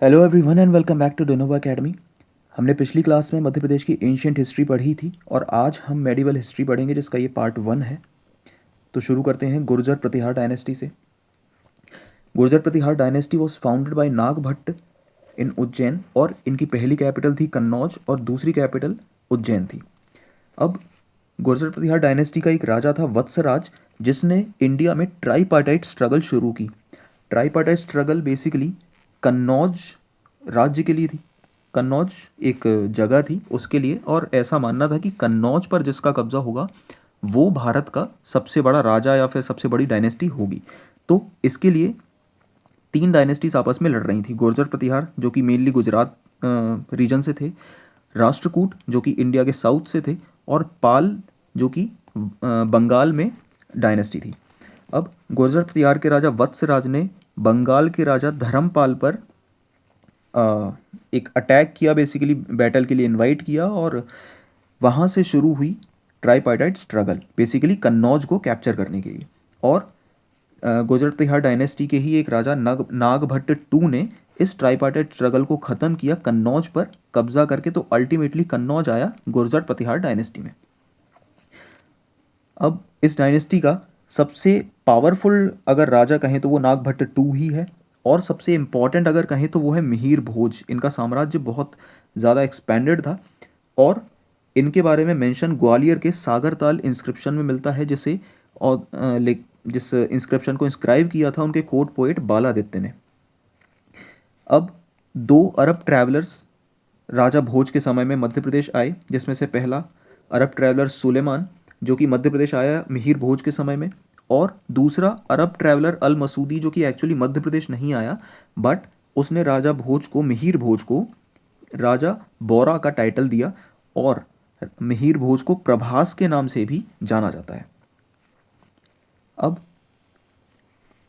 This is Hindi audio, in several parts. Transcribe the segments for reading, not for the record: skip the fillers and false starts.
Hello everyone and welcome back to Donova academy. हमने पिछली क्लास में मध्य प्रदेश की एंशियंट हिस्ट्री पढ़ी थी और आज हम मेडिवल हिस्ट्री पढ़ेंगे जिसका ये पार्ट 1 है। तो शुरू करते हैं गुर्जर प्रतिहार डायनेस्टी से। Gurjara Pratihara dynasty was founded by Nagabhata in Ujjain और इनकी पहली कैपिटल थी कन्नौज और दूसरी कैपिटल उज्जैन थी। अब गुर्जर प्रतिहार डायनेस्टी का एक राजा था वत्सराज, जिसने इंडिया में ट्राईपार्टाइट स्ट्रगल शुरू की। ट्राईपार्टाइट स्ट्रगल बेसिकली कन्नौज राज्य के लिए थी। कन्नौज एक जगह थी उसके लिए, और ऐसा मानना था कि कन्नौज पर जिसका कब्जा होगा वो भारत का सबसे बड़ा राजा या फिर सबसे बड़ी डायनेस्टी होगी। तो इसके लिए तीन डायनेस्टीज आपस में लड़ रही थी। गुर्जर प्रतिहार जो कि मेनली गुजरात रीजन से थे, राष्ट्रकूट जो कि इंडिया के साउथ से थे, और पाल जो कि बंगाल में डायनेस्टी थी। अब गुर्जर प्रतिहार के राजा वत्सराज ने बंगाल के राजा धर्मपाल पर एक अटैक किया, बेसिकली बैटल के लिए इनवाइट किया, और वहाँ से शुरू हुई ट्राईपार्टाइट स्ट्रगल, बेसिकली कन्नौज को कैप्चर करने के लिए। और गुर्जर तिहाड़ डायनेस्टी के ही एक राजा नागभट्ट टू ने इस ट्राईपार्टाइट स्ट्रगल को ख़त्म किया कन्नौज पर कब्जा करके। तो अल्टीमेटली कन्नौज आया गुर्जर प्रतिहार डायनेस्टी में। अब इस डायनेस्टी का सबसे पावरफुल अगर राजा कहें तो वो नागभट्ट टू ही है, और सबसे इम्पॉर्टेंट अगर कहें तो वो है मिहिर भोज। इनका साम्राज्य बहुत ज़्यादा एक्सपेंडेड था, और इनके बारे में मेंशन ग्वालियर के सागरताल इंस्क्रिप्शन में मिलता है, जिस इंस्क्रिप्शन को इंस्क्राइब किया था उनके कोर्ट पोएट बालादित्य ने। अब 2 अरब ट्रैवलर्स राजा भोज के समय में मध्य प्रदेश आए, जिसमें से पहला अरब ट्रैवलर सुलेमान जो कि मध्य प्रदेश आया मिहिर भोज के समय में, और दूसरा अरब ट्रैवलर अल मसूदी जो कि एक्चुअली मध्य प्रदेश नहीं आया, बट उसने राजा भोज को, मिहिर भोज को, राजा बौरा का टाइटल दिया, और मिहिर भोज को प्रभास के नाम से भी जाना जाता है। अब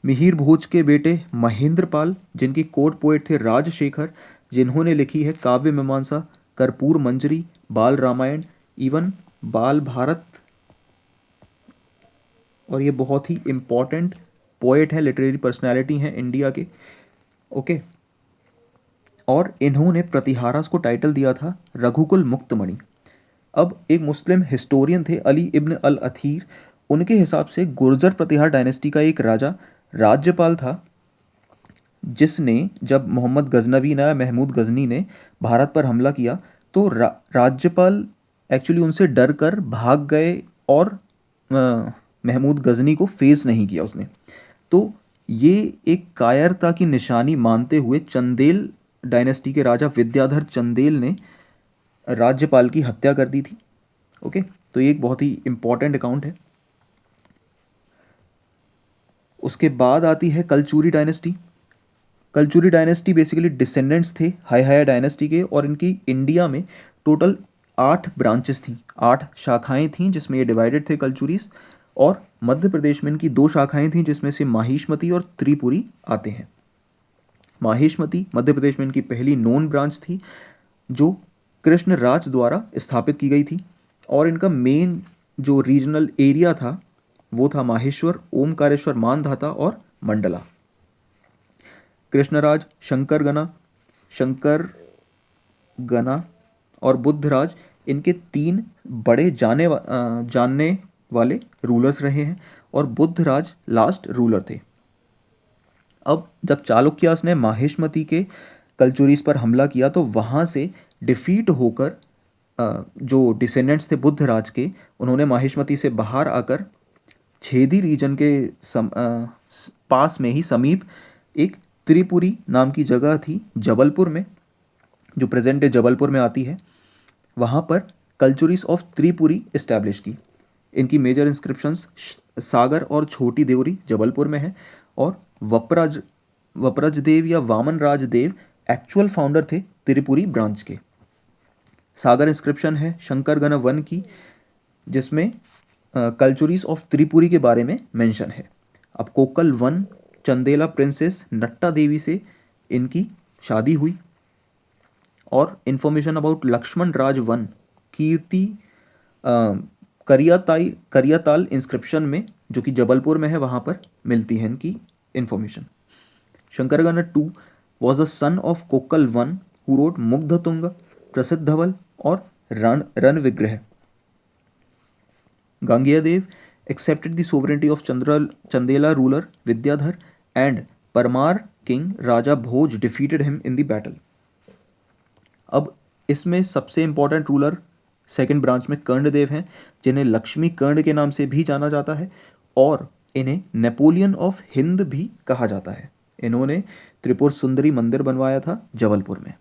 मिहिर भोज के बेटे महेंद्रपाल जिनकी कोर्ट पोएट थे राजशेखर, जिन्होंने लिखी है काव्य मीमांसा, कर्पूर मंजरी, बाल रामायण, इवन बाल भारत, और ये बहुत ही इम्पॉर्टेंट पोएट है, लिटरेरी पर्सनैलिटी हैं इंडिया के। ओके। और इन्होंने प्रतिहारास को टाइटल दिया था रघुकुल मुक्तमणि। अब एक मुस्लिम हिस्टोरियन थे अली इब्न अल अथीर, उनके हिसाब से गुर्जर प्रतिहार डायनेस्टी का एक राजा राज्यपाल था, जिसने जब मोहम्मद गजनवी ने, महमूद गजनी ने भारत पर हमला किया तो राज्यपाल एक्चुअली उनसे डर कर भाग गए, और महमूद गजनी को फेस नहीं किया उसने। तो ये एक कायरता की निशानी मानते हुए चंदेल डायनेस्टी के राजा विद्याधर चंदेल ने राज्यपाल की हत्या कर दी थी। ओके, तो ये एक बहुत ही इंपॉर्टेंट अकाउंट है। उसके बाद आती है Kalachuri dynasty. Kalachuri dynasty basically descendants थे हाया डायनेस्टी के, और इनकी इंडिया में टोटल 8 ब्रांचेस थी, 8 शाखाएं थीं जिसमें ये डिवाइडेड थे कलचुरीज। और मध्य प्रदेश में इनकी 2 शाखाएं थीं जिसमें से माहिष्मती और त्रिपुरी आते हैं। माहिष्मती मध्य प्रदेश में इनकी पहली नोन ब्रांच थी, जो कृष्णराज द्वारा स्थापित की गई थी, और इनका मेन जो रीजनल एरिया था वो था माहेश्वर, ओमकारेश्वर, मानधाता और मंडला। कृष्णराज, शंकर गना और बुद्धराज इनके 3 बड़े जानने वाले रूलर्स रहे हैं, और बुद्धराज लास्ट रूलर थे। अब जब चालुक्यास ने माहिष्मती के कलचुरीज पर हमला किया तो वहाँ से डिफीट होकर जो डिसेंडेंट्स थे बुद्धराज के, उन्होंने माहिष्मती से बाहर आकर छेदी रीजन के पास में ही समीप एक त्रिपुरी नाम की जगह थी जबलपुर में, जो प्रेजेंट डे जबलपुर में आती है, वहाँ पर कल्चुरीज ऑफ त्रिपुरी इस्टेब्लिश की। इनकी मेजर इंस्क्रिप्शंस सागर और छोटी देवरी जबलपुर में है, और वपरज देव या वामन राज देव एक्चुअल फाउंडर थे त्रिपुरी ब्रांच के। सागर इंस्क्रिप्शन है शंकरगण वन की, जिसमें कल्चुरीज ऑफ त्रिपुरी के बारे में मेंशन है। अब कोकल वन चंदेला प्रिंसेस नट्टा देवी से इनकी शादी हुई, और information about Lakshman Raj one Kirti Karitalai inscription में, जो कि जबलपुर में है, वहाँ पर मिलती है इनकी information. Shankargana two was the son of Kokalla one who wrote Mugdhatunga, Prasiddha Dhawal और रण विग्रह। Gangeyadev accepted the sovereignty of Chandela ruler Vidyadhar, and Parmar king Raja Bhoj defeated him in the battle. अब इसमें सबसे इंपॉर्टेंट रूलर सेकंड ब्रांच में कर्णदेव हैं, जिन्हें लक्ष्मी कर्ण के नाम से भी जाना जाता है और इन्हें नेपोलियन ऑफ हिंद भी कहा जाता है। इन्होंने त्रिपुर सुंदरी मंदिर बनवाया था जबलपुर में।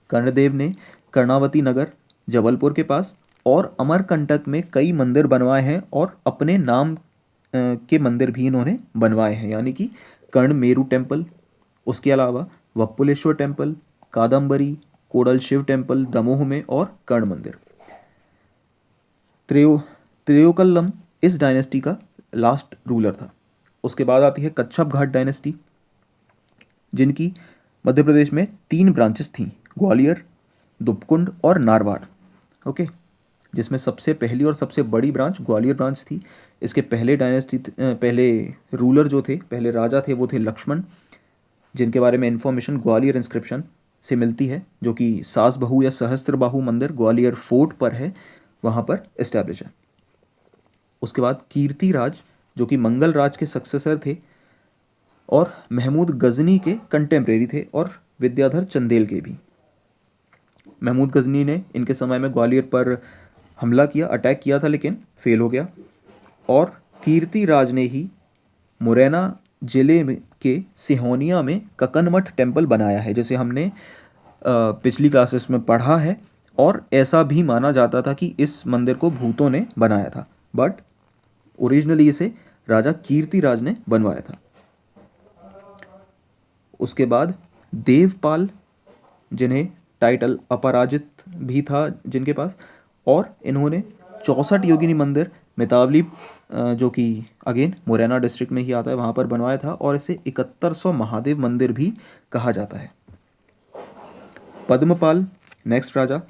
कर्णदेव ने कर्णावती नगर जबलपुर के पास और अमरकंटक में कई मंदिर बनवाए हैं और अपने नाम के मंदिर भी इन्होंने बनवाए हैं, यानी कि कर्ण मेरू टेम्पल, उसके अलावा वप्पुलेश्वर टेम्पल, कादम्बरी, कोडल शिव टेम्पल दमोह में और कर्ण मंदिर। त्रियोकल्लम इस डायनेस्टी का लास्ट रूलर था। उसके बाद आती है कच्छप घाट डायनेस्टी, जिनकी मध्य प्रदेश में 3 ब्रांचेस थीं, ग्वालियर, दुपकुंड और नारवाड़। ओके, जिसमें सबसे पहली और सबसे बड़ी ब्रांच ग्वालियर ब्रांच थी। इसके पहले रूलर जो थे, पहले राजा थे, वो थे लक्ष्मण, जिनके बारे में इंफॉर्मेशन ग्वालियर इंस्क्रिप्शन से मिलती है, जो कि सास बहू या सहस्त्र बाहू मंदिर ग्वालियर फोर्ट पर है, वहाँ पर इस्टेब्लिश है। उसके बाद कीर्ति राज, जो कि मंगल राज के सक्सेसर थे और महमूद गजनी के कंटेम्प्रेरी थे और विद्याधर चंदेल के भी। महमूद गजनी ने इनके समय में ग्वालियर पर हमला किया, अटैक किया था, लेकिन फेल हो गया। और कीर्ति राज ने ही मुरैना जिले के सिहोनिया में ककनमठ टेम्पल बनाया है, जैसे हमने पिछली क्लासेस में पढ़ा है। और ऐसा भी माना जाता था कि इस मंदिर को भूतों ने बनाया था, बट ओरिजिनली इसे राजा कीर्ति राज ने बनवाया था। उसके बाद देवपाल, जिन्हें टाइटल अपराजित भी था जिनके पास, और इन्होंने 64 योगिनी मंदिर मितावली, जो कि अगेन मुरैना डिस्ट्रिक्ट में ही आता है, वहाँ पर बनवाया था और इसे 7100 महादेव मंदिर भी कहा जाता है। पद्मपाल नेक्स्ट राजा,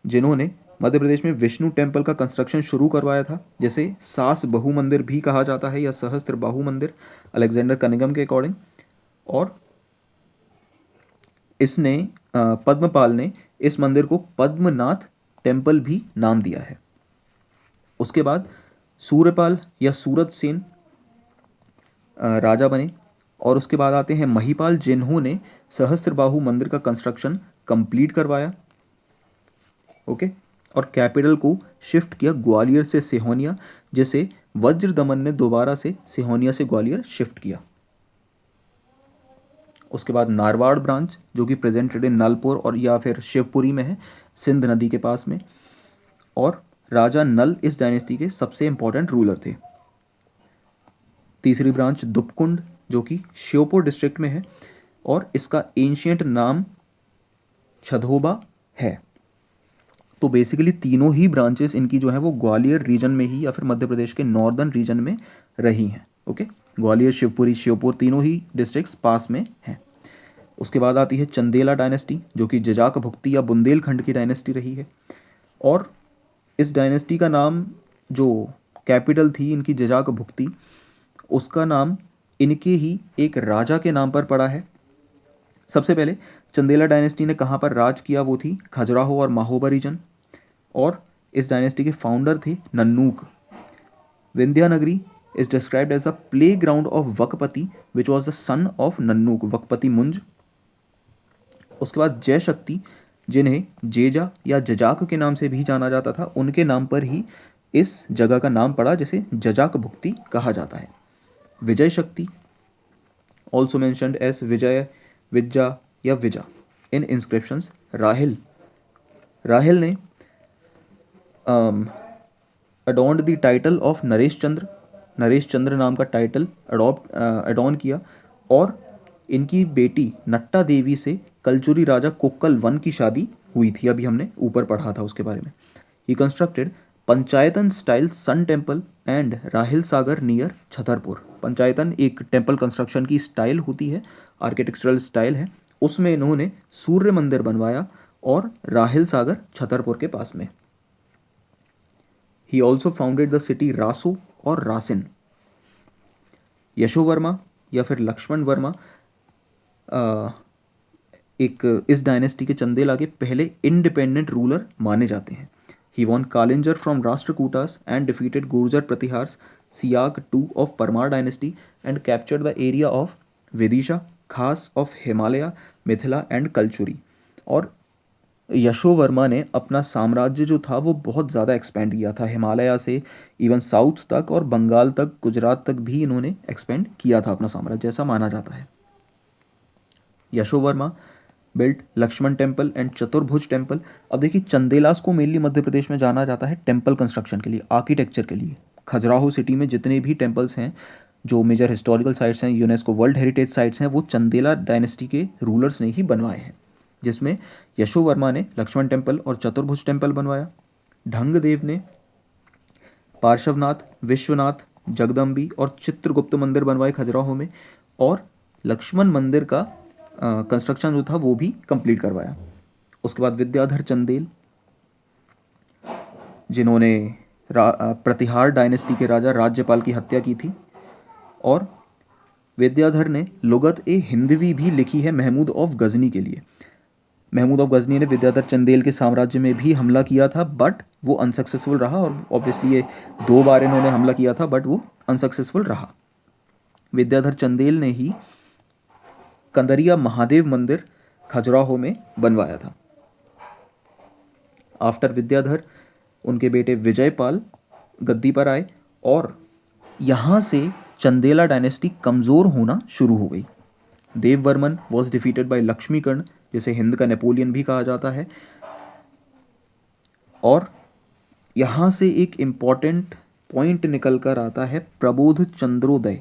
जिन्होंने मध्य प्रदेश में विष्णु टेम्पल का कंस्ट्रक्शन शुरू करवाया था, जिसे सास बहु मंदिर भी कहा जाता है या सहस्त्र बाहु मंदिर अलेक्जेंडर कनिंगम के अकॉर्डिंग। और इसने पद्मपाल ने इस मंदिर को पद्मनाथ टेम्पल भी नाम दिया है। उसके बाद सूर्यपाल या सूरत सेन राजा बने और उसके बाद आते हैं महिपाल, जिन्होंने सहस्त्रबाहु मंदिर का कंस्ट्रक्शन कंप्लीट करवाया। ओके, और कैपिटल को शिफ्ट किया ग्वालियर से सिहोनिया, जिसे वज्रदमन ने दोबारा से सिहोनिया से ग्वालियर शिफ्ट किया। उसके बाद नारवाड़ ब्रांच, जो कि प्रेजेंटेड इन नलपुर और या फिर शिवपुरी में है, सिंध नदी के पास में, और राजा नल इस डायनेस्टी के सबसे इंपॉर्टेंट रूलर थे। तीसरी ब्रांच दुपकुंड, जो कि श्योपुर डिस्ट्रिक्ट में है और इसका एंशियंट नाम छदोबा है। तो बेसिकली तीनों ही ब्रांचेस इनकी जो है वो ग्वालियर रीजन में ही या फिर मध्य प्रदेश के नॉर्दर्न रीजन में रही हैं। ओके, ग्वालियर, शिवपुरी, श्योपुर तीनों ही डिस्ट्रिक्ट्स पास में हैं। उसके बाद आती है चंदेला डायनेस्टी, जो कि जजाक भुक्ति या बुंदेलखंड की डायनेस्टी रही है। और इस डायनेस्टी का नाम, जो कैपिटल थी इनकी जजाक भुक्ति, उसका नाम इनके ही एक राजा के नाम पर पड़ा है। सबसे पहले चंदेला डायनेस्टी ने कहाँ पर राज किया, वो थी खजुराहो और महोबा रीजन, और इस डायनेस्टी के फाउंडर थे नन्नूक। विंध्यानगरी is described as the playground of वकपति, which was the son of नन्नूक, वकपति मुंज। उसके बाद जय शक्ति, जिन्हें जेजा या जजाक के नाम से भी जाना जाता था, उनके नाम पर ही इस जगह का नाम पड़ा, जिसे जजाक भुक्ति कहा जाता है। विजय शक्ति, ऑल्सो मैंशनड एज विजय, विज्जा या विजा इन इंस्क्रिप्शंस। राहिल ने अडॉन्ड द टाइटल ऑफ नरेश चंद्र नाम का टाइटल अडॉन किया, और इनकी बेटी नट्टा देवी से कलचुरी राजा कोक्कल वन की शादी हुई थी, अभी हमने ऊपर पढ़ा था उसके बारे में। He constructed panchayatan style sun temple and Rahil Sagar near Chhatarpur. Panchayatan एक टेम्पल कंस्ट्रक्शन की स्टाइल होती है, आर्किटेक्चरल स्टाइल है, उसमें इन्होंने सूर्य मंदिर बनवाया और राहिल सागर छतरपुर के पास में। He also founded the city Raso और रासिन। यशोवर्मा या फिर लक्ष्मण वर्मा एक इस डायनेस्टी के चंदेला के पहले इंडिपेंडेंट रूलर माने जाते हैं। He won Kalinjar from Rashtrakutas and defeated Gurjara Pratiharas Siyaka two of Paramara dynasty and captured the area of Vidisha, Khasa of Himalaya, Mithila and Kalachuri. और यशोवर्मा ने अपना साम्राज्य जो था वो बहुत ज़्यादा एक्सपेंड किया था, हिमालय से इवन साउथ तक और बंगाल तक, गुजरात तक भी इन्होंने एक्सपेंड किया था अपना साम्राज्य, ऐसा माना जाता है। Yashovarma built Lakshman temple and Chaturbhuj temple. अब देखिए, चंदेलास को मेनली मध्य प्रदेश में जाना जाता है टेम्पल कंस्ट्रक्शन के लिए, आर्किटेक्चर के लिए। खजुराहो सिटी में जितने भी टेम्पल्स हैं, जो मेजर हिस्टोरिकल साइट्स हैं, यूनेस्को वर्ल्ड हेरिटेज साइट्स हैं, वो चंदेला डायनेस्टी के रूलर्स ने ही बनवाए हैं, जिसमें यशोवर्मा ने लक्ष्मण टेम्पल और चतुर्भुज टेम्पल बनवाया। ढंगदेव ने पार्श्वनाथ, विश्वनाथ, जगदम्बी और चित्रगुप्त मंदिर बनवाए खजुराहो में, और लक्ष्मण मंदिर का कंस्ट्रक्शन जो था वो भी कंप्लीट करवाया। उसके बाद विद्याधर चंदेल, जिन्होंने प्रतिहार डायनेस्टी के राजा राज्यपाल की हत्या की थी, और विद्याधर ने लुगत ए हिंदवी भी लिखी है महमूद ऑफ गजनी के लिए। महमूद ऑफ गजनी ने विद्याधर चंदेल के साम्राज्य में भी हमला किया था, बट वो अनसक्सेसफुल रहा, और ऑब्वियसली ये 2 बार इन्होंने हमला किया था, बट वो अनसक्सेसफुल रहा। विद्याधर चंदेल ने ही कंदरिया महादेव मंदिर खजुराहो में बनवाया था। आफ्टर विद्याधर उनके बेटे विजयपाल गद्दी पर आए, और यहाँ से चंदेला डायनेस्टी कमज़ोर होना शुरू हो गई। देववर्मन वॉज डिफीटेड बाय लक्ष्मीकर्ण, जिसे हिंद का नेपोलियन भी कहा जाता है। और यहाँ से एक इम्पॉर्टेंट पॉइंट निकल कर आता है प्रबोध चंद्रोदय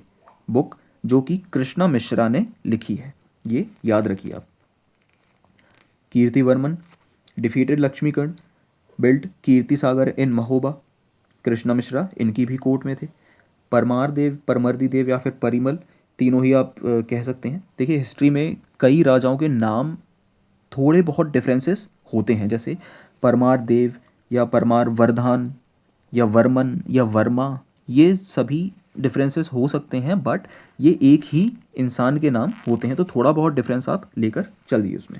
बुक, जो कि कृष्णा मिश्रा ने लिखी है, ये याद रखिए आप। कीर्तिवर्मन डिफीटेड लक्ष्मीकर्ण, बिल्ट कीर्ति सागर इन महोबा। कृष्णा मिश्रा इनकी भी कोर्ट में थे। परमार देव, परमर्दी देव या फिर परिमल, तीनों ही आप कह सकते हैं। देखिए, हिस्ट्री में कई राजाओं के नाम थोड़े बहुत डिफरेंसेस होते हैं, जैसे परमार देव या परमार वर्धान या वर्मन या वर्मा, ये सभी डिफरेंसेस हो सकते हैं, बट ये एक ही इंसान के नाम होते हैं, तो थोड़ा बहुत डिफरेंस आप लेकर चलिए उसमें।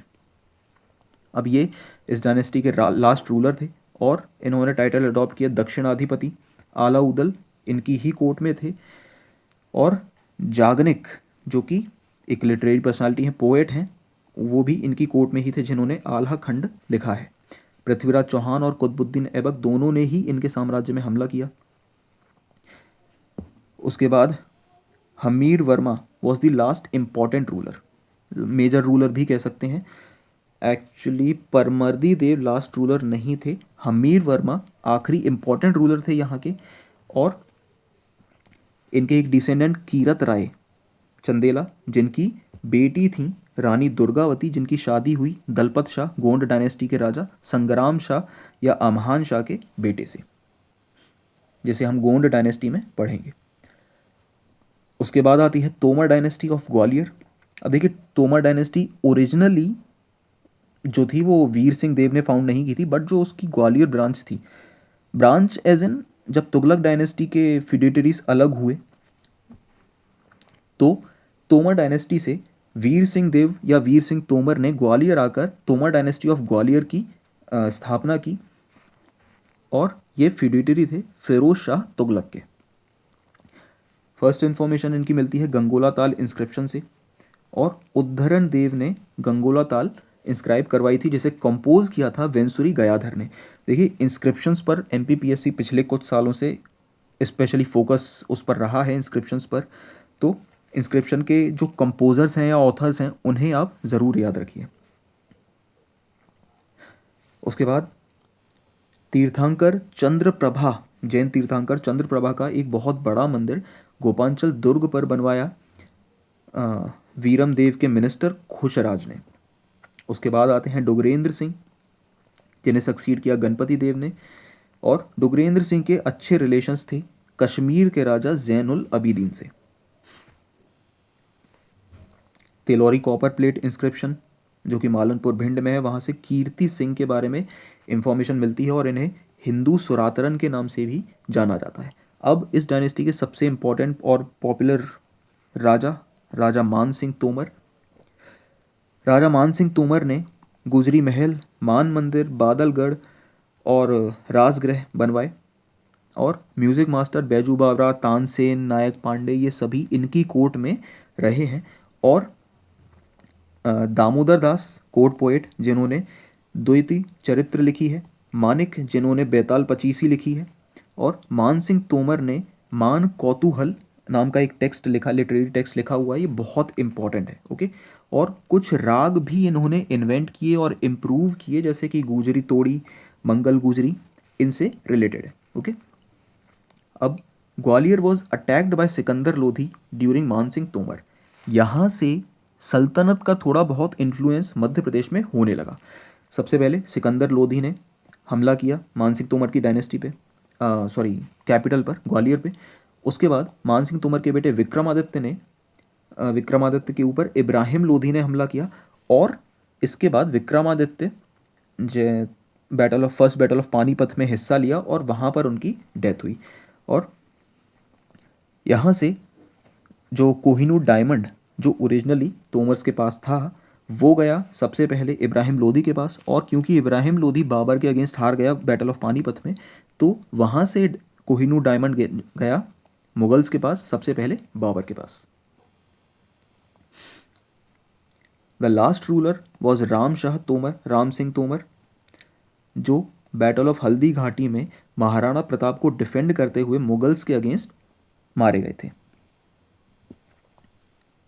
अब ये इस डायनेस्टी के लास्ट रूलर थे, और इन्होंने टाइटल अडॉप्ट किया दक्षिणाधिपति। आलाउदल इनकी ही कोर्ट में थे, और जागनिक, जो कि एक लिटरेरी पर्सनालिटी हैं, पोएट हैं, वो भी इनकी कोर्ट में ही थे, जिन्होंने आल्हा खंड लिखा है। पृथ्वीराज चौहान और कुतुबुद्दीन ऐबक दोनों ने ही इनके साम्राज्य में हमला किया। उसके बाद Hamir Varma was the last important ruler, major ruler भी कह सकते हैं। Actually Parmardi Dev last ruler नहीं थे, हमीर वर्मा आखिरी इम्पॉर्टेंट रूलर थे यहाँ के। और इनके एक डिसेंडेंट कीरत राय चंदेला, जिनकी बेटी थी रानी दुर्गावती, जिनकी शादी हुई दलपत शाह, गोंड डायनेस्टी के राजा संग्राम शाह या अमहान शाह के बेटे से, जिसे हम गोंड डायनेस्टी में पढ़ेंगे। उसके बाद आती है तोमर डायनेस्टी ऑफ ग्वालियर। अब देखिए, तोमर डायनेस्टी ओरिजिनली जो थी वो वीर सिंह देव ने फाउंड नहीं की थी, बट जो उसकी ग्वालियर ब्रांच थी, ब्रांच एज इन जब तुगलक डायनेस्टी के फिडेटरीज अलग हुए, तो तोमर डायनेस्टी से वीर सिंह देव या वीर सिंह तोमर ने ग्वालियर आकर तोमर डायनेस्टी ऑफ ग्वालियर की स्थापना की, और ये फिडेटरी थे फिरोज शाह तुगलक के। फर्स्ट इन्फॉर्मेशन इनकी मिलती है गंगोला ताल इंस्क्रिप्शन से, और उद्धरण देव ने गंगोला ताल इंस्क्राइब करवाई थी, जिसे कंपोज किया था वेंसुरी गयाधर ने। देखिए, इंस्क्रिप्शंस पर एमपीपीएससी पिछले कुछ सालों से स्पेशली फोकस उस पर रहा है, इंस्क्रिप्शंस पर। तो इंस्क्रिप्शन के जो कंपोजर्स हैं या ऑथर्स हैं, उन्हें आप ज़रूर याद रखिए। उसके बाद तीर्थंकर चंद्रप्रभा, जैन तीर्थंकर चंद्रप्रभा का एक बहुत बड़ा मंदिर गोपांचल दुर्ग पर बनवाया वीरम देव के मिनिस्टर खुशराज ने। उसके बाद आते हैं डोगरेंद्र सिंह, जिन्हें सक्सीड किया गणपति देव ने, और डोगरेंद्र सिंह के अच्छे रिलेशंस थे कश्मीर के राजा जैनुल अबीदीन से। तेलोरी कॉपर प्लेट इंस्क्रिप्शन, जो कि मालनपुर भिंड में है, वहाँ से कीर्ति सिंह के बारे में इंफॉर्मेशन मिलती है, और इन्हें हिंदू सुरातरन के नाम से भी जाना जाता है। अब इस डायनेस्टी के सबसे इम्पोर्टेंट और पॉपुलर राजा मान सिंह तोमर। राजा मान सिंह तोमर ने गुजरी महल, मान मंदिर, बादलगढ़ और राजगृह बनवाए। और म्यूज़िक मास्टर बैजू बावरा, तानसेन, नायक पांडे, ये सभी इनकी कोर्ट में रहे हैं। और दामोदर दास कोर्ट पोएट जिन्होंने द्वैती चरित्र लिखी है, मानिक जिन्होंने बेताल पचीसी लिखी है, और मान सिंह तोमर ने मान कौतूहल नाम का एक टेक्स्ट लिखा, लिटरेरी टेक्स्ट लिखा हुआ है, ये बहुत इंपॉर्टेंट है। ओके। और कुछ राग भी इन्होंने इन्वेंट किए और इम्प्रूव किए, जैसे कि गुजरी तोड़ी, मंगल गुजरी, इनसे रिलेटेड है। ओके। अब Gwalior was attacked by Sikandar Lodhi during मान सिंह तोमर। यहाँ से सल्तनत का थोड़ा बहुत इन्फ्लुएंस मध्य प्रदेश में होने लगा। सबसे पहले सिकंदर लोधी ने हमला किया मान सिंह तोमर की डायनेस्टी पे, सॉरी कैपिटल पर, ग्वालियर पे। उसके बाद मान सिंह तोमर के बेटे विक्रमादित्य ने विक्रमादित्य के ऊपर इब्राहिम लोधी ने हमला किया। और इसके बाद Vikramaditya first battle of Panipat में हिस्सा लिया और वहाँ पर उनकी डेथ हुई। और यहाँ से जो कोहिनूर डायमंड जो ओरिजिनली तोमर्स के पास था, वो गया सबसे पहले इब्राहिम लोधी के पास। और क्योंकि इब्राहिम लोधी बाबर के अगेंस्ट हार गया बैटल ऑफ पानीपत में, तो वहाँ से कोहिनूर डायमंड गया मुगल्स के पास, सबसे पहले बाबर के पास। The last ruler was Ram Shah Tomar, Ram Singh Tomar, जो बैटल ऑफ हल्दी घाटी में महाराणा प्रताप को डिफेंड करते हुए मुगल्स के अगेंस्ट मारे गए थे।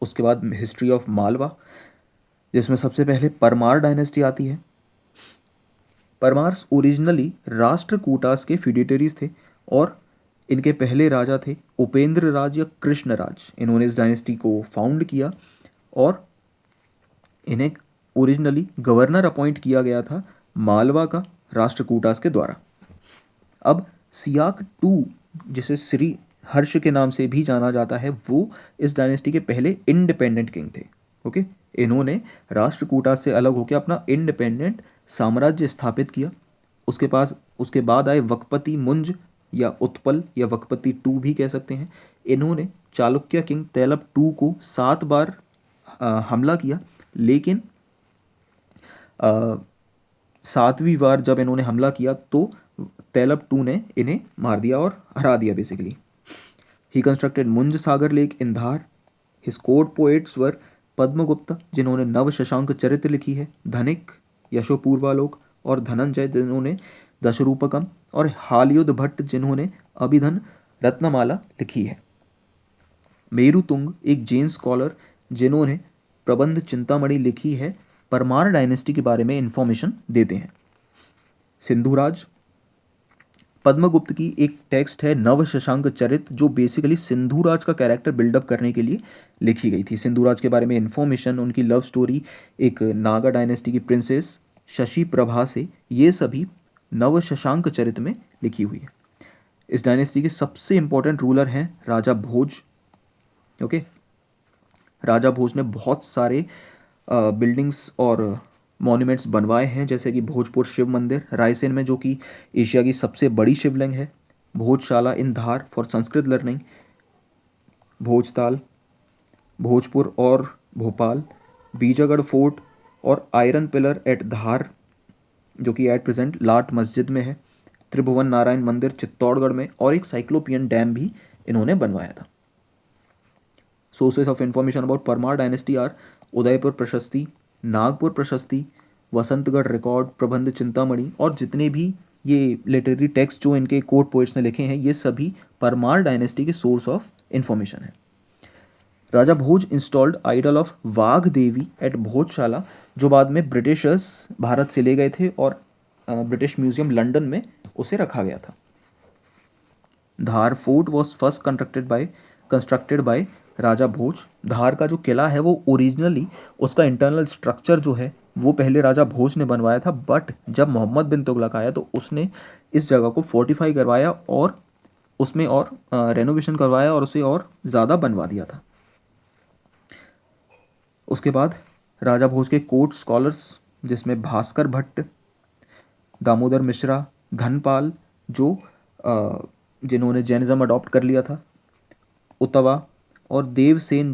उसके बाद हिस्ट्री ऑफ मालवा, जिसमें सबसे पहले परमार डायनेस्टी आती है। परमार्स ओरिजिनली राष्ट्रकूटास के फ्यूडिटरीज थे और इनके पहले राजा थे उपेंद्र राज या कृष्ण राज। इन्होंने इस डायनेस्टी को फाउंड किया और इन्हें ओरिजिनली गवर्नर अपॉइंट किया गया था मालवा का राष्ट्रकूटास के द्वारा। अब सियाक टू, जिसे श्री हर्ष के नाम से भी जाना जाता है, वो इस डायनेस्टी के पहले इंडिपेंडेंट किंग थे। ओके। इन्होंने राष्ट्रकूटास से अलग होकर अपना इंडिपेंडेंट साम्राज्य स्थापित किया। उसके बाद आए वकपति मुंज या उत्पल या वकपति टू भी कह सकते हैं। इन्होंने चालुक्य किंग तैलब टू को 7 बार हमला किया, लेकिन 7वीं बार जब इन्होंने हमला किया तो तैलब टू ने इन्हें मार दिया और हरा दिया basically. He constructed Munj Sagar lake in Dhar. His court poets were Padmagupta, जिन्होंने नव शशांक चरित्र लिखी है, धनिक, यशोपूर्वालोक और धनंजय, जिन्होंने दशरूपकम, और हालयुद्ध भट्ट, जिन्होंने अभिधन रत्नमाला लिखी है। मेरुतुंग एक जैन स्कॉलर, जिन्होंने प्रबंध चिंतामणि लिखी है, परमार डायनेस्टी के बारे में इंफॉर्मेशन देते हैं। सिंधुराज, पद्मगुप्त की एक टेक्स्ट है नव शशांक चरित्र, जो बेसिकली सिंधुराज का कैरेक्टर बिल्डअप करने के लिए लिखी गई थी। सिंधुराज के बारे में इंफॉर्मेशन, उनकी लव स्टोरी एक नागा डायनेस्टी की प्रिंसेस शशि प्रभा से, ये सभी नव शशांक चरित्र में लिखी हुई है। इस डायनेस्टी के सबसे इंपॉर्टेंट रूलर हैं राजा भोज। ओके। राजा भोज ने बहुत सारे बिल्डिंग्स और मॉन्यूमेंट्स बनवाए हैं, जैसे कि भोजपुर शिव मंदिर रायसेन में, जो कि एशिया की सबसे बड़ी शिवलिंग है, भोजशाला इन धार फॉर संस्कृत लर्निंग, भोजताल, भोजपुर और भोपाल, बीजागढ़ फोर्ट और आयरन पिलर एट धार, जो कि एट प्रेजेंट लाट मस्जिद में है, त्रिभुवन नारायण मंदिर चित्तौड़गढ़ में, और एक साइक्लोपियन डैम भी इन्होंने बनवाया था। Sources of information about Parmar dynasty are Udaipur Prashasti, Nagpur प्रशस्ति, वसंतगढ़ रिकॉर्ड, प्रबंध चिंतामणि, और जितने भी ये लिटरेरी टेक्स्ट जो इनके कोर्ट पोइट्स ने लिखे हैं, ये सभी परमार डायनेस्टी के सोर्स ऑफ इंफॉर्मेशन है। Raja Bhoj installed idol of Vagh Devi at Bhojshala, जो बाद में ब्रिटिशर्स भारत से ले गए थे और ब्रिटिश म्यूजियम लंदन में उसे रखा गया था। Dhar fort was first constructed by Raja Bhoj. Dhar का जो किला है वो ओरिजिनली उसका इंटरनल स्ट्रक्चर जो है वो पहले राजा भोज ने बनवाया था, बट जब मोहम्मद बिन तुगलक आया तो उसने इस जगह को फोर्टिफाई करवाया और उसमें और रेनोवेशन करवाया और उसे और ज़्यादा बनवा दिया था। उसके बाद राजा भोज के कोर्ट स्कॉलर्स, जिसमें भास्कर भट्ट, दामोदर मिश्रा, धनपाल, जो जिन्होंने जैनिज्म अडॉप्ट कर लिया था, उतवा, और देवसेन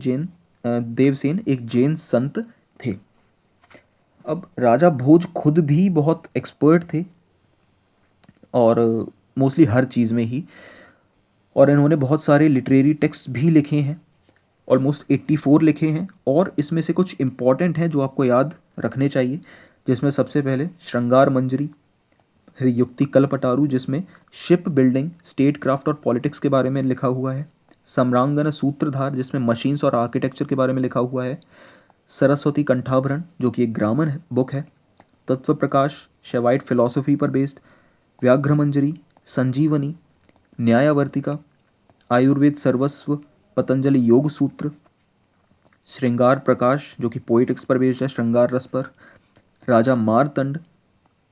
एक जैन संत थे। अब राजा भोज खुद भी बहुत एक्सपर्ट थे और मोस्टली हर चीज़ में ही, और इन्होंने बहुत सारे लिटरेरी टेक्स्ट भी लिखे हैं, ऑलमोस्ट 84 लिखे हैं, और इसमें से कुछ इम्पॉर्टेंट हैं जो आपको याद रखने चाहिए, जिसमें सबसे पहले श्रृंगार मंजरी, फिर युक्ति कल्पटारू जिसमें शिप बिल्डिंग, स्टेट क्राफ्ट और पॉलिटिक्स के बारे में लिखा हुआ है, सम्रांगना सूत्रधार जिसमें मशीन्स और आर्किटेक्चर के बारे में लिखा हुआ है, सरस्वती कंठाभरण जो कि एक ग्रामर बुक है, तत्व प्रकाश शैवाइट फिलॉसफी पर बेस्ड, व्याघ्र मंजरी, संजीवनी, न्यायावर्तिका, आयुर्वेद सर्वस्व, पतंजलि योग सूत्र, श्रृंगार प्रकाश जो कि पोइटिक्स पर बेस्ड है, श्रृंगार रस पर, राजा मारतंड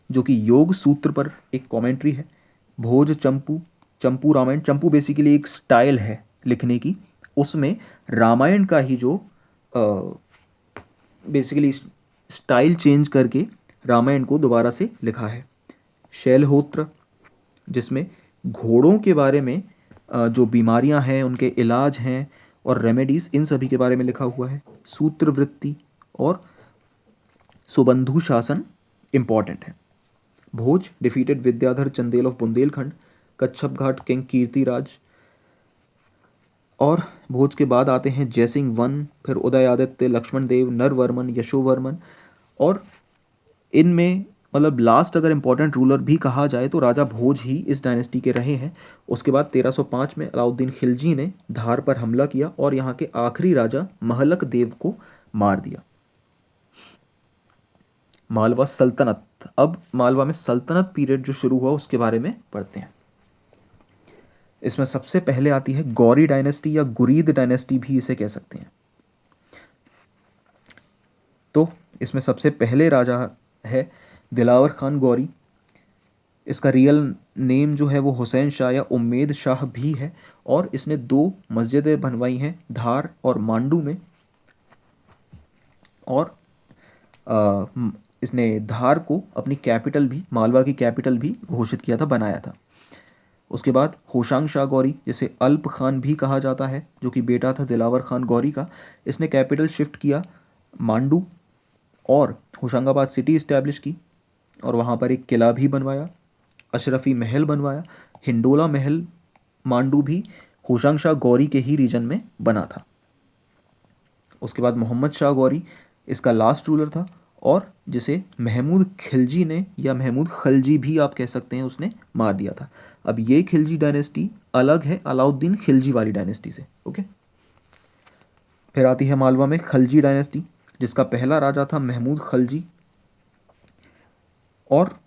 जो कि योग सूत्र पर एक कमेंट्री है, भोज चंपू, चंपू रामायण, चंपू बेसिकली एक स्टाइल है लिखने की, उसमें रामायण का ही जो बेसिकली स्टाइल चेंज करके रामायण को दोबारा से लिखा है, शैलहोत्र जिसमें घोड़ों के बारे में जो बीमारियां हैं उनके इलाज हैं और रेमेडीज इन सभी के बारे में लिखा हुआ है, सूत्रवृत्ति और सुबंधु शासन इम्पॉर्टेंट है, Bhoj defeated Vidyadhara Chandel of Bundelkhand, Kachchhapa Ghat king Kirtiraj, और भोज के बाद आते हैं जयसिंह वन, फिर उदयादित्य, लक्ष्मण देव, नरवर्मन, यशोवर्मन, और इनमें मतलब लास्ट अगर इंपॉर्टेंट रूलर भी कहा जाए तो राजा भोज ही इस डायनेस्टी के रहे हैं। उसके बाद 1305 में अलाउद्दीन खिलजी ने धार पर हमला किया और यहाँ के आखिरी राजा महलक देव को मार दिया। मालवा सल्तनत, अब मालवा में सल्तनत पीरियड जो शुरू हुआ उसके बारे में पढ़ते हैं। इसमें सबसे पहले आती है गौरी डायनेस्टी या गुरीद डायनेस्टी भी इसे कह सकते हैं। तो इसमें सबसे पहले राजा है दिलावर खान गौरी, इसका रियल नेम जो है वो हुसैन शाह या उम्मेद शाह भी है, और इसने 2 मस्जिदें बनवाई हैं धार और मांडू में, और इसने धार को अपनी कैपिटल भी, मालवा की कैपिटल भी घोषित किया था, बनाया था। उसके बाद होशांग शाह गौरी जिसे अल्प खान भी कहा जाता है, जो कि बेटा था दिलावर खान गौरी का, इसने कैपिटल शिफ्ट किया मांडू और होशंगाबाद सिटी इस्टेब्लिश की, और वहाँ पर एक किला भी बनवाया, अशरफी महल बनवाया, हिंडोला महल मांडू भी होशांग शाह गौरी के ही रीजन में बना था। उसके बाद मोहम्मद शाह गौरी इसका लास्ट रूलर था, और जिसे महमूद खिलजी ने या महमूद खलजी भी आप कह सकते हैं उसने मार दिया था। अब ये खिलजी डायनेस्टी अलग है अलाउद्दीन खिलजी वाली डायनेस्टी से। ओके, फिर आती है मालवा में खलजी डायनेस्टी जिसका पहला राजा था महमूद खलजी, और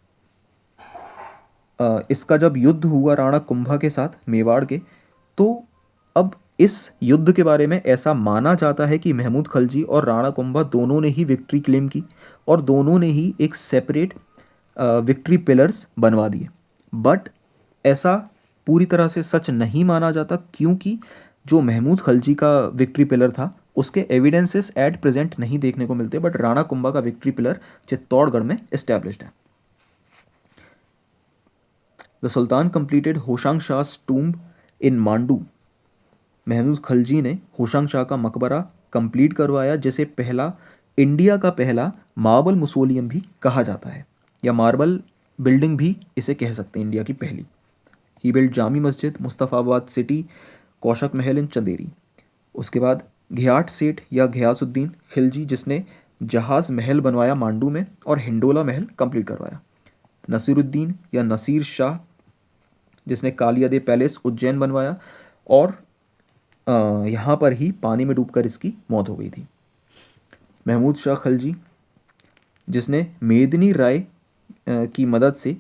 इसका जब युद्ध हुआ राणा कुंभा के साथ मेवाड़ के, तो अब इस युद्ध के बारे में ऐसा माना जाता है कि महमूद खलजी और राणा कुंभा दोनों ने ही विक्ट्री क्लेम की और दोनों ने ही एक सेपरेट विक्ट्री पिलर्स बनवा दिए, बट ऐसा पूरी तरह से सच नहीं माना जाता, क्योंकि जो महमूद खलजी का विक्ट्री पिलर था उसके एविडेंसेस एट प्रेजेंट नहीं देखने को मिलते, बट राणा कुंभा का विक्ट्री पिलर चित्तौड़गढ़ में एस्टैब्लिश्ड है। The sultan completed Hoshang Shah's tomb in Mandu, Mahmud Khalji ने होशांग शाह का मकबरा कंप्लीट करवाया, जिसे पहला इंडिया का पहला मार्बल मुसोलियम भी कहा जाता है, या मार्बल बिल्डिंग भी इसे कह सकते हैं, इंडिया की पहली। ही बिल्ड जामी मस्जिद, मुस्तफ़ाबाद सिटी, कौशक महल इन चंदेरी। उसके बाद घियाट सेठ या घियासुद्दीन खिलजी जिसने जहाज़ महल बनवाया मांडू में और हिंडोला महल कंप्लीट करवाया। नसीरुद्दीन या नसीर शाह जिसने कालियादे पैलेस उज्जैन बनवाया, और यहाँ पर ही पानी में डूबकर इसकी मौत हो गई थी। महमूद शाह खलजी जिसने मेदिनी राय की मदद से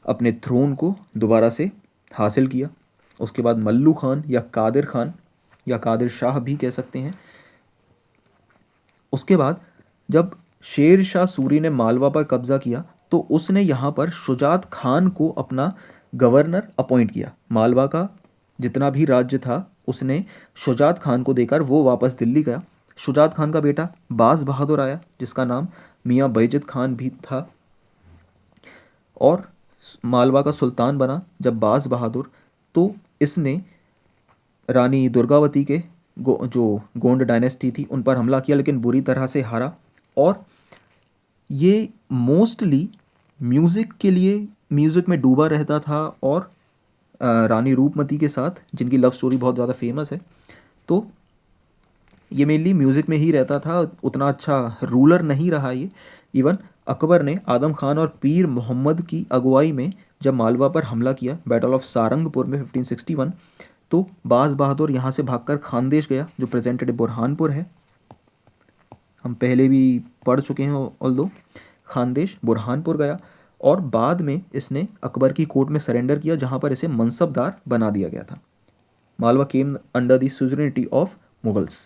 अपने थ्रोन को दोबारा से हासिल किया। उसके बाद मल्लू खान या कादिर शाह भी कह सकते हैं। उसके बाद जब शेर शाह सूरी ने मालवा पर कब्जा किया तो उसने यहाँ पर शुजात खान को अपना गवर्नर अपॉइंट किया। मालवा का जितना भी राज्य था उसने शुजात खान को देकर वो वापस दिल्ली गया। शुजात खान का बेटा बाज बहादुर आया जिसका नाम मियाँ बैजत खान भी था, और मालवा का सुल्तान बना जब बाज बहादुर, तो इसने रानी दुर्गावती के जो गोंड डायनेस्टी थी उन पर हमला किया, लेकिन बुरी तरह से हारा, और ये मोस्टली म्यूज़िक के लिए म्यूज़िक में डूबा रहता था, और रानी रूपमती के साथ, जिनकी लव स्टोरी बहुत ज़्यादा फेमस है, तो ये मेनली म्यूज़िक में ही रहता था। उतना अच्छा रूलर नहीं रहा ये। इवन अकबर ने आदम खान और पीर मोहम्मद की अगुवाई में जब मालवा पर हमला किया बैटल ऑफ सारंगपुर में 1561, तो बाज बहादुर यहाँ से भागकर खानदेश गया, जो प्रेजेंट डे बुरहानपुर है। हम पहले भी पढ़ चुके हैं ऑल्दो। खानदेश बुरहानपुर गया, और बाद में इसने अकबर की कोर्ट में सरेंडर किया, जहाँ पर इसे मनसबदार बना दिया गया था। Malwa came under the suzerainty of Mughals.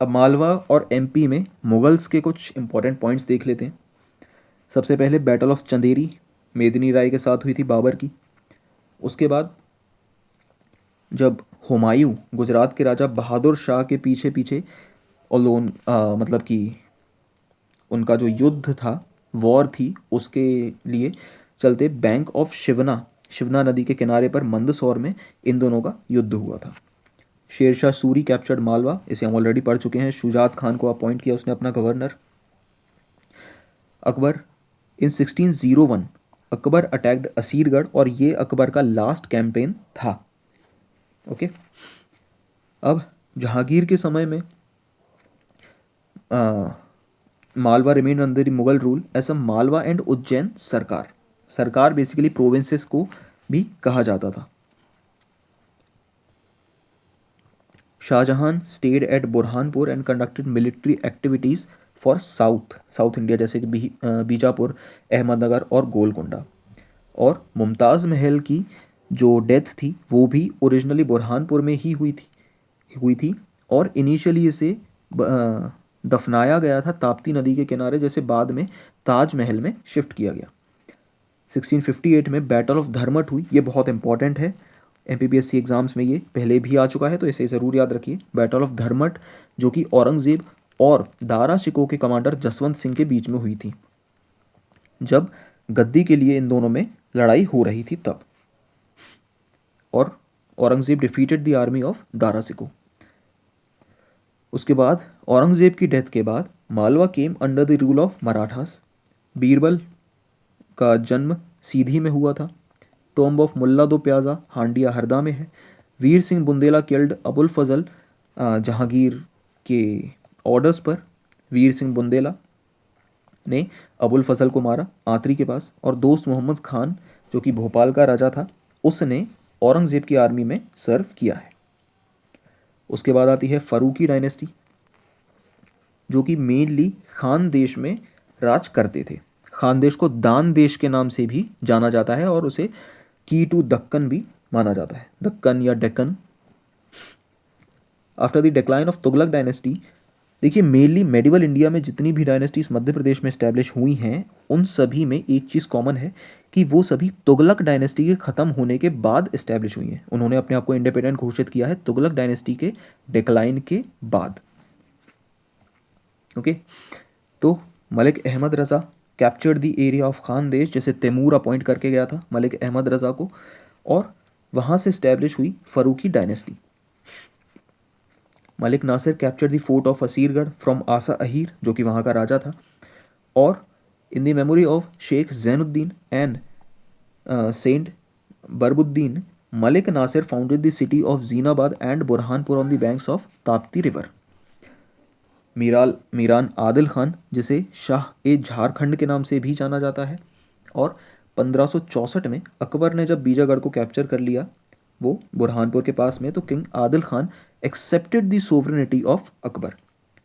अब मालवा और एमपी में मुगल्स के कुछ इंपॉर्टेंट पॉइंट्स देख लेते हैं। सबसे पहले बैटल ऑफ चंदेरी मेदिनी राय के साथ हुई थी, बाबर की। उसके बाद जब हुमायूं गुजरात के राजा बहादुर शाह के पीछे पीछे, और मतलब कि उनका जो युद्ध था, वॉर थी, उसके लिए चलते बैंक ऑफ शिवना, शिवना नदी के किनारे पर मंदसौर में इन दोनों का युद्ध हुआ था। शेरशाह सूरी कैप्चर्ड मालवा, इसे हम ऑलरेडी पढ़ चुके हैं। शुजात खान को अपॉइंट किया उसने अपना गवर्नर। अकबर इन 1601 अकबर अटैक्ड असीरगढ़, और ये अकबर का लास्ट कैंपेन था। ओके। अब जहांगीर के समय में Malwa remain under the Mughal rule as a Malwa and Ujjain sarkar. Sarkar basically provinces को भी कहा जाता था। Shah Jahan stayed at Burhanpur and conducted military activities for south India, जैसे कि बीजापुर, अहमदनगर और गोलकोंडा। और मुमताज़ महल की जो डेथ थी वो भी ओरिजिनली बुरहानपुर में ही हुई थी, और इनिशियली इसे दफनाया गया था ताप्ती नदी के किनारे, जैसे बाद में ताजमहल में शिफ्ट किया गया। 1658 में बैटल ऑफ धर्मट हुई। ये बहुत इंपॉर्टेंट है, एमपीपीएससी एग्जाम्स में ये पहले भी आ चुका है, तो इसे ज़रूर याद रखिए। बैटल ऑफ धर्मट, जो कि औरंगजेब और दारा शिकोह के कमांडर जसवंत सिंह के बीच में हुई थी, जब गद्दी के लिए इन दोनों में लड़ाई हो रही थी तब। और Aurangzeb defeated the army of Dara Shikoh. उसके बाद औरंगजेब की डेथ के बाद Malwa came under the rule of Marathas. Birbal का जन्म सीधी में हुआ था। टॉम्ब ऑफ मुल्ला दो प्याजा हांडिया हरदा में है। वीर सिंह बुंदेला किल्ड अबुल फजल। जहांगीर के ऑर्डर्स पर वीर सिंह बुंदेला ने अबुल फजल को मारा आतरी के पास, और दोस्त मोहम्मद खान, जो कि भोपाल का राजा था, उसने औरंगजेब की आर्मी में सर्व किया है। उसके बाद आती है फरूकी डायनेस्टी, जो कि मेनली खान देश में राज करते थे। खान देश को दान देश के नाम से भी जाना जाता है, और उसे की टू दक्कन भी माना जाता है, दक्कन या Deccan. After the decline of Tughlaq dynasty, देखिए मेनली मेडिवल इंडिया में जितनी भी डायनेस्टीज मध्य प्रदेश में इस्टेब्लिश हुई हैं, उन सभी में एक चीज़ कॉमन है कि वो सभी तुगलक डायनेस्टी के ख़त्म होने के बाद इस्टेब्लिश हुई हैं। उन्होंने अपने आप को इंडिपेंडेंट घोषित किया है तुगलक डायनेस्टी के डिक्लाइन के बाद। ओके। तो Malik Ahmad Raza captured the area of Khandesh, जैसे तैमूर अपॉइंट करके गया था मलिक अहमद रज़ा को, और वहाँ से इस्टेब्लिश हुई Faruqi dynasty. Malik Nasir capture the fort of Asirgarh from Asa Ahir, जो कि वहाँ का राजा था। और in the memory of Sheikh Zainuddin and saint Burhanuddin, Malik Nasir founded the city of Zainabad and Burhanpur on the banks of Tapti river. Miran Adil Khan, जिसे शाह ए झारखंड के नाम से भी जाना जाता है, और 1564 में अकबर ने जब बीजागढ़ को कैप्चर कर लिया, वो बुरहानपुर के पास में, तो king Adil Khan accepted the sovereignty of Akbar.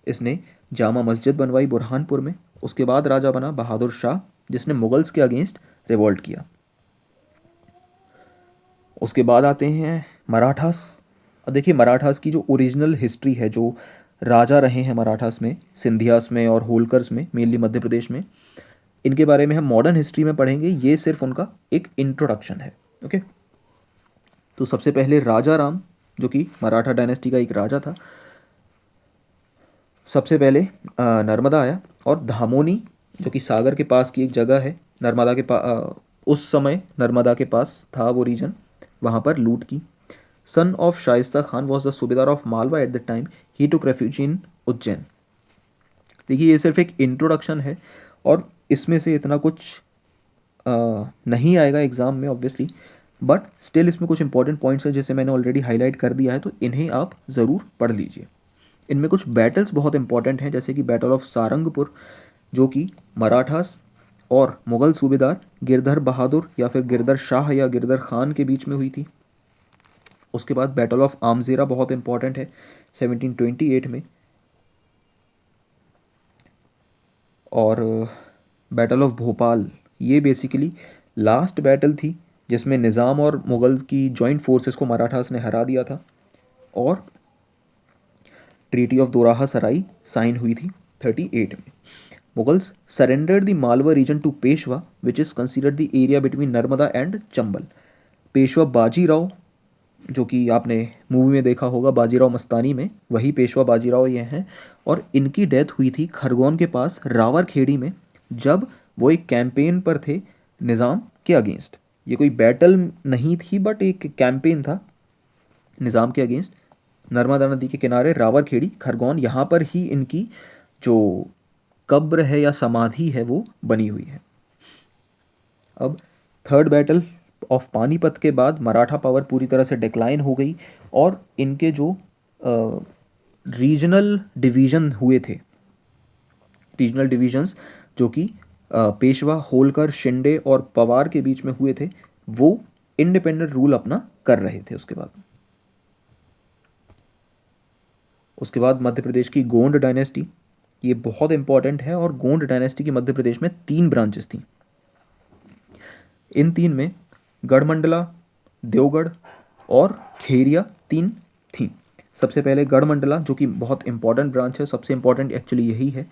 इसने जामा मस्जिद बनवाई बुरहानपुर में। उसके बाद राजा बना बहादुर शाह, जिसने मुगल्स के अगेंस्ट रिवोल्ट किया। उसके बाद आते हैं मराठास। अब देखिए मराठास की जो ओरिजिनल हिस्ट्री है, जो राजा रहे हैं मराठास में, सिंधियास में और होलकर्स में, मेनली मध्य प्रदेश में, इनके बारे में हम मॉडर्न हिस्ट्री में पढ़ेंगे। ये सिर्फ उनका एक इंट्रोडक्शन है। ओके। तो सबसे पहले राजा राम, जो कि मराठा डायनेस्टी का एक राजा था, सबसे पहले नर्मदा आया, और धामोनी, जो कि सागर के पास की एक जगह है, नर्मदा के पास, उस समय नर्मदा के पास था वो रीजन, वहाँ पर लूट की। Son of Shaista Khan was the subedar of Malwa at the time he took refuge in Ujjain. देखिए ये सिर्फ एक इंट्रोडक्शन है और इसमें से इतना कुछ नहीं आएगा एग्ज़ाम में ऑब्वियसली, बट स्टिल इसमें कुछ इंपॉर्टेंट पॉइंट्स हैं जैसे मैंने ऑलरेडी हाईलाइट कर दिया है, तो इन्हें आप ज़रूर पढ़ लीजिए। इनमें कुछ बैटल्स बहुत इंपॉर्टेंट हैं, जैसे कि बैटल ऑफ सारंगपुर जो कि मराठास और मुग़ल सूबेदार गिरधर बहादुर या फिर गिरधर शाह या गिरधर खान के बीच में हुई थी। उसके बाद बैटल ऑफ आमज़ेरा बहुत इंपॉर्टेंट है 1728 में, और बैटल ऑफ भोपाल ये बेसिकली लास्ट बैटल थी जिसमें निज़ाम और मुग़ल की जॉइंट फोर्सेस को मराठास ने हरा दिया था, और treaty of Doraha Sarai sign हुई थी 38 में। Mughals surrendered the Malwa region to Peshwa which is considered the area between Narmada and Chambal. Peshwa Bajirao, जो कि आपने मूवी में देखा होगा बाजीराव मस्तानी में, वही पेशवा बाजीराव ये हैं, और इनकी डेथ हुई थी खरगोन के पास रावरखेड़ी में जब वो एक कैंपेन पर थे निज़ाम के अगेंस्ट। ये कोई बैटल नहीं थी बट एक कैंपेन था निज़ाम के अगेंस्ट। नर्मदा नदी के किनारे रावरखेड़ी खरगोन, यहाँ पर ही इनकी जो कब्र है या समाधि है वो बनी हुई है। अब थर्ड बैटल ऑफ पानीपत के बाद मराठा पावर पूरी तरह से डिक्लाइन हो गई और इनके जो रीजनल डिवीज़न हुए थे, रीजनल डिवीजन्स जो कि पेशवा, होलकर, शिंदे और पवार के बीच में हुए थे, वो इंडिपेंडेंट रूल अपना कर रहे थे। उसके बाद मध्य प्रदेश की गोंड डायनेस्टी, ये बहुत इंपॉर्टेंट है, और गोंड डायनेस्टी की मध्य प्रदेश में 3 ब्रांचेस थी। इन 3 में गढ़मंडला, देवगढ़ और खेरिया 3 थी। सबसे पहले गढ़मंडला जो कि बहुत इंपॉर्टेंट ब्रांच है, सबसे इंपॉर्टेंट एक्चुअली यही है।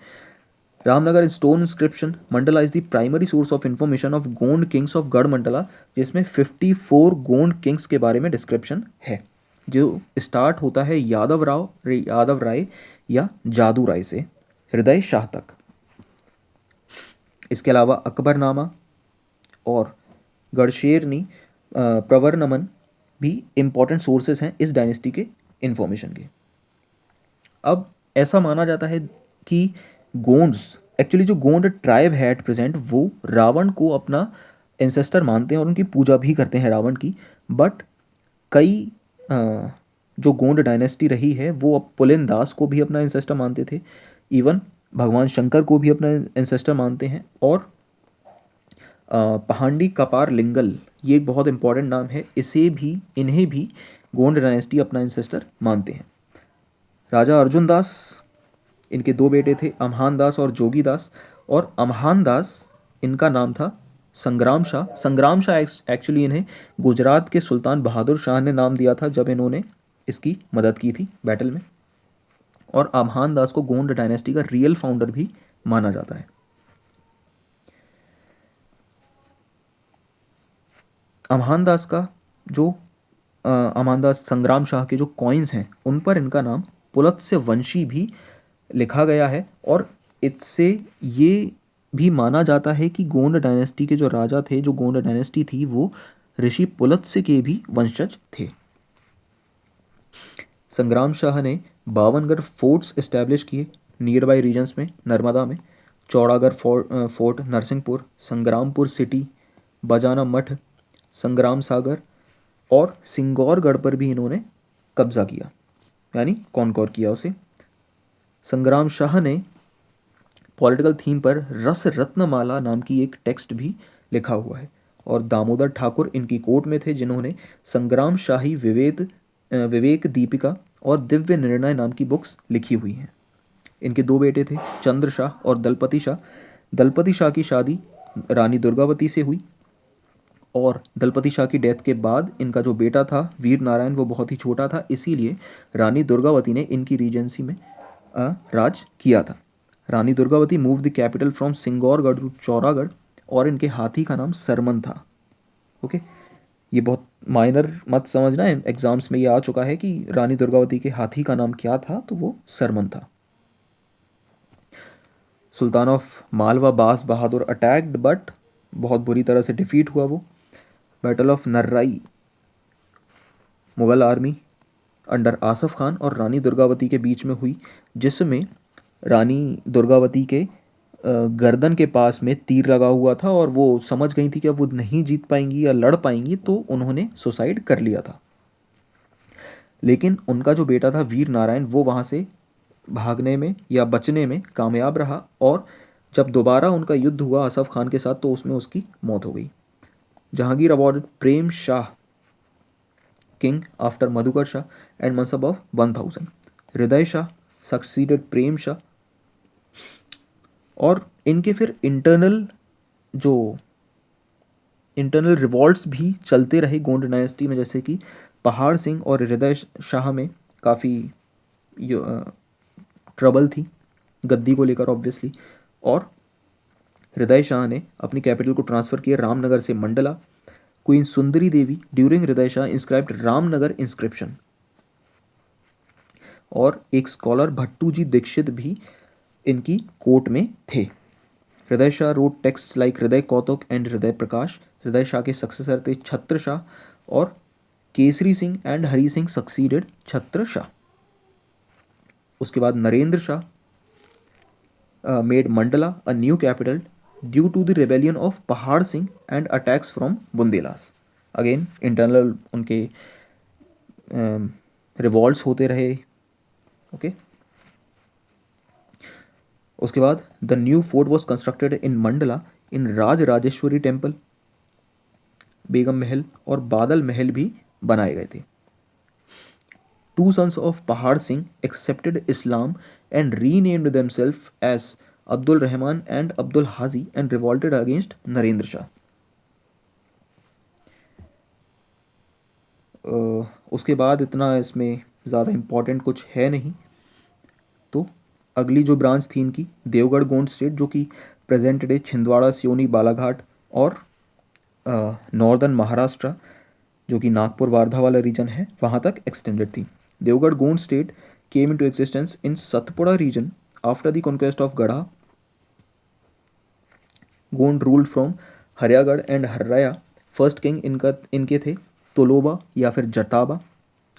Ramnagar stone inscription Mandla is the primary source of information of Gond Kings of Garha Mandla, जिसमें 54 गोंड किंग्स के बारे में डिस्क्रिप्शन है, जो स्टार्ट होता है यादव राय या जादू राय से हृदय शाह तक। इसके अलावा अकबरनामा और गढ़शेरनी प्रवरनमन भी इम्पॉर्टेंट सोर्सेस हैं इस डायनेस्टी के इंफॉर्मेशन के। अब ऐसा माना जाता है कि गोंड्स, एक्चुअली जो गोंड ट्राइब है एट प्रेजेंट, वो रावण को अपना एंसेस्टर मानते हैं और उनकी पूजा भी करते हैं रावण की, बट कई जो गोंड डायनेस्टी रही है वो अब पुलिन दास को भी अपना एंसेस्टर मानते थे, इवन भगवान शंकर को भी अपना एंसेस्टर मानते हैं, और पहांडी कपार लिंगल ये एक बहुत इंपॉर्टेंट नाम है, इन्हें भी गोंड डायनेस्टी अपना एंसेस्टर मानते हैं। राजा अर्जुन दास, इनके 2 बेटे थे अम्हान दास और जोगी दास, और अम्हान दास इनका नाम था संग्राम शाह। संग्राम शाह एक्चुअली इन्हें गुजरात के सुल्तान बहादुर शाह ने नाम दिया था जब इन्होंने इसकी मदद की थी बैटल में, और अम्हान दास को गोंड डायनेस्टी का रियल फाउंडर भी माना जाता है। अम्हान दास का जो अम्हान दास संग्राम शाह के जो कॉइन्स हैं उन पर इनका नाम पुलत्स्य वंशी भी लिखा गया है, और इससे ये भी माना जाता है कि गोंड डायनेस्टी के जो राजा थे, जो गोंड डायनेस्टी थी, वो ऋषि पुलत्स्य के भी वंशज थे। संग्राम शाह ने 52गढ़ फोर्ट्स इस्टेब्लिश किए नियर बाई रीजन्स में, नर्मदा में चौड़ागढ़ फोर्ट, नरसिंहपुर, संग्रामपुर सिटी, बजाना मठ, संग्राम सागर और सिंगौरगढ़ पर भी इन्होंने कब्जा किया, यानी कॉन्कॉर किया उसे। संग्राम शाह ने पॉलिटिकल थीम पर रस रत्नमाला नाम की एक टेक्स्ट भी लिखा हुआ है, और दामोदर ठाकुर इनकी कोर्ट में थे जिन्होंने संग्राम शाही विवेक दीपिका और दिव्य निर्णय नाम की बुक्स लिखी हुई हैं। इनके 2 बेटे थे चंद्र शाह और दलपति शाह। दलपति शाह की शादी रानी दुर्गावती से हुई, और दलपति शाह की डेथ के बाद इनका जो बेटा था वीर नारायण वो बहुत ही छोटा था, इसीलिए रानी दुर्गावती ने इनकी रीजेंसी में राज किया था। Rani Durgavati move the capital from Singaurgarh to Chauragarh, और इनके हाथी का नाम सरमन था। ओके, ये बहुत माइनर मत समझना है, एग्जाम्स में ये आ चुका है कि रानी दुर्गावती के हाथी का नाम क्या था, तो वो सरमन था। सुल्तान ऑफ मालवा बास बहादुर अटैक्ड बट बहुत बुरी तरह से डिफीट हुआ वो। Battle of Narrai Mughal army under Asaf Khan और रानी दुर्गावती के बीच में हुई, जिसमें रानी दुर्गावती के गर्दन के पास में तीर लगा हुआ था और वो समझ गई थी कि अब वो नहीं जीत पाएंगी या लड़ पाएंगी, तो उन्होंने सुसाइड कर लिया था। लेकिन उनका जो बेटा था वीर नारायण, वो वहाँ से भागने में या बचने में कामयाब रहा, और जब दोबारा उनका युद्ध हुआ असफ खान के साथ तो उसमें उसकी मौत हो गई। Jahangir awarded Prem Shah king after Madhukar Shah and mansab of 1000। Hriday Shah succeeded प्रेम शाह, और इनके फिर इंटरनल रिवॉल्ट्स भी चलते रहे गोंड डायनेस्टी में, जैसे कि पहाड़ सिंह और हृदय शाह में काफ़ी ट्रबल थी गद्दी को लेकर ऑब्वियसली। और हृदय शाह ने अपनी कैपिटल को ट्रांसफ़र किया रामनगर से मंडला। क्वीन सुंदरी देवी ड्यूरिंग हृदय शाह इंस्क्राइब्ड रामनगर इंस्क्रिप्शन, और एक स्कॉलर भट्टू जी दीक्षित भी इनकी कोर्ट में थे। हृदय शाह रोट टेक्स्ट लाइक हृदय कौतुक एंड हृदय प्रकाश। हृदय शाह के सक्सेसर थे छत्र शाह, और केसरी सिंह एंड हरी सिंह सक्सीडेड छत्र शाह। उसके बाद Narendra Shah made Mandla a new capital due to the rebellion of Pahar Singh and attacks from Bundelas. Again internal उनके रिवॉल्ट्स होते रहे। ओके उसके बाद the new fort was constructed in Mandla in Raj Rajeshwari temple. Begum Mahal और बादल महल भी बनाए गए थे। To sons of Pahar Singh accepted Islam and renamed themselves as Abdul Rahman and Abdul Haji and revolted against Narendra Shah. उसके बाद इतना इसमें ज़्यादा इम्पोर्टेंट कुछ है नहीं। तो अगली जो ब्रांच थी इनकी देवगढ़ गोंड स्टेट, जो कि प्रेजेंट डे छिंदवाड़ा सियोनी बालाघाट और नॉर्दर्न महाराष्ट्र जो कि नागपुर वार्धा वाला रीजन है वहाँ तक एक्सटेंडेड थी। Deogarh Gond state came into existence in Satpura region after the conquest of Garha. Gond ruled from Hariyagarh and Harraya. First king इनके थे तोलोबा या फिर जताबा,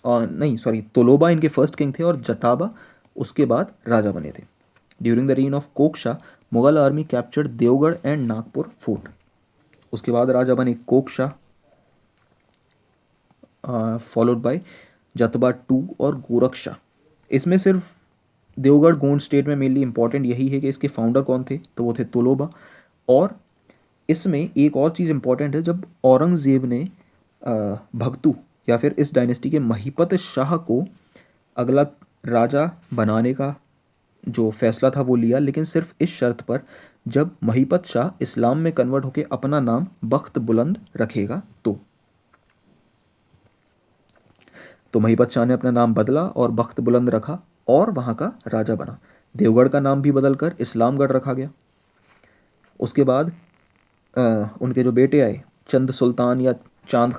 नहीं सॉरी, तोलोबा इनके फर्स्ट किंग थे और जताबा उसके बाद राजा बने थे। During the reign of Koksha Mughal army captured Deogarh and Nagpur fort. उसके बाद राजा बने Koksha followed by Jatba two और गोरक्षशाह। इसमें सिर्फ देवगढ़ गोंड स्टेट में मेनली इंपॉर्टेंट यही है कि इसके फाउंडर कौन थे, तो वो थे तोलोबा। और इसमें एक और चीज़ इंपॉर्टेंट है, जब औरंगज़ेब ने भगतू या फिर इस डायनेस्टी के महीपत शाह को अगला राजा बनाने का जो फैसला था वो लिया, लेकिन सिर्फ इस शर्त पर जब महीपत शाह इस्लाम में कन्वर्ट होकर अपना नाम बख्त बुलंद रखेगा तो महीपत शाह ने अपना नाम बदला और बख्त बुलंद रखा और वहाँ का राजा बना। देवगढ़ का नाम भी बदलकर इस्लामगढ़ रखा गया। उसके बाद उनके जो बेटे आए चंद सुल्तान या चांद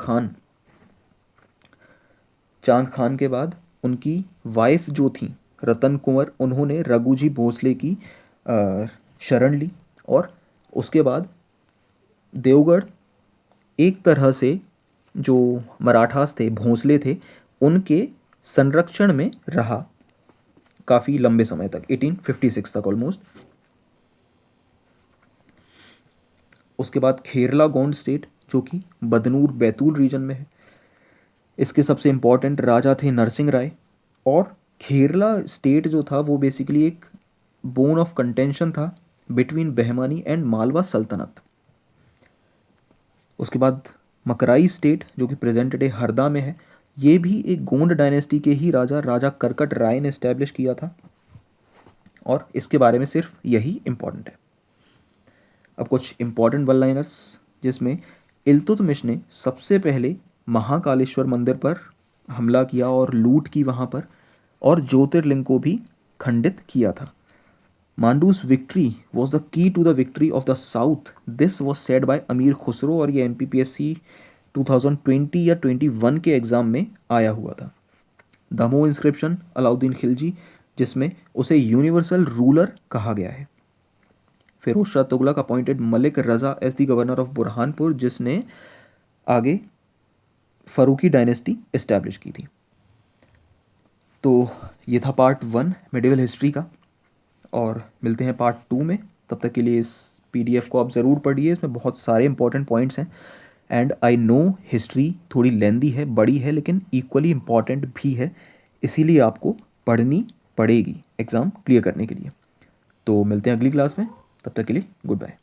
खान के बाद उनकी वाइफ जो थी रतन कुंवर, उन्होंने रघुजी भोसले की शरण ली। और उसके बाद देवगढ़ एक तरह से जो मराठास थे, भोसले थे, उनके संरक्षण में रहा काफ़ी लंबे समय तक, 1856 तक ऑलमोस्ट। उसके बाद खेरला गोंड स्टेट जो कि बदनूर बैतूल रीजन में है, इसके सबसे इम्पॉर्टेंट राजा थे नरसिंह राय। और खेरला स्टेट जो था वो बेसिकली एक बोन ऑफ कंटेंशन था बिटवीन बहमानी एंड मालवा सल्तनत। उसके बाद मकराई स्टेट जो कि प्रेजेंट डे हरदा में है, ये भी एक गोंड डायनेस्टी के ही राजा करकट राय ने इस्टेब्लिश किया था, और इसके बारे में सिर्फ यही इम्पॉर्टेंट है। अब कुछ इम्पॉर्टेंट वन लाइनर्स, जिसमें इल्तुतमिश ने सबसे पहले महाकालेश्वर मंदिर पर हमला किया और लूट की वहाँ पर, और ज्योतिर्लिंग को भी खंडित किया था। Mandu's victory was the key to the victory of the south, this was said by Amir Khusro, और ये MPPSC 2020 या 21 के एग्ज़ाम में आया हुआ था। दमो इंस्क्रिप्शन अलाउद्दीन खिलजी, जिसमें उसे यूनिवर्सल रूलर कहा गया है। Firoz Shah Tughlaq appointed Malik Raja as the governor of Burhanpur, जिसने आगे फरूकी डायनेस्टी इस्टेब्लिश की थी। तो ये था पार्ट 1 मिडिवल हिस्ट्री का। और मिलते हैं पार्ट 2 में। तब तक के लिए इस PDF को आप ज़रूर पढ़िए, इसमें बहुत सारे इंपॉर्टेंट पॉइंट्स हैं। एंड आई नो हिस्ट्री थोड़ी लेंदी है, बड़ी है, लेकिन इक्वली इम्पॉर्टेंट भी है, इसीलिए आपको पढ़नी पड़ेगी एग्ज़ाम क्लियर करने के लिए। तो मिलते हैं अगली क्लास में, तब तक के लिए गुड बाय।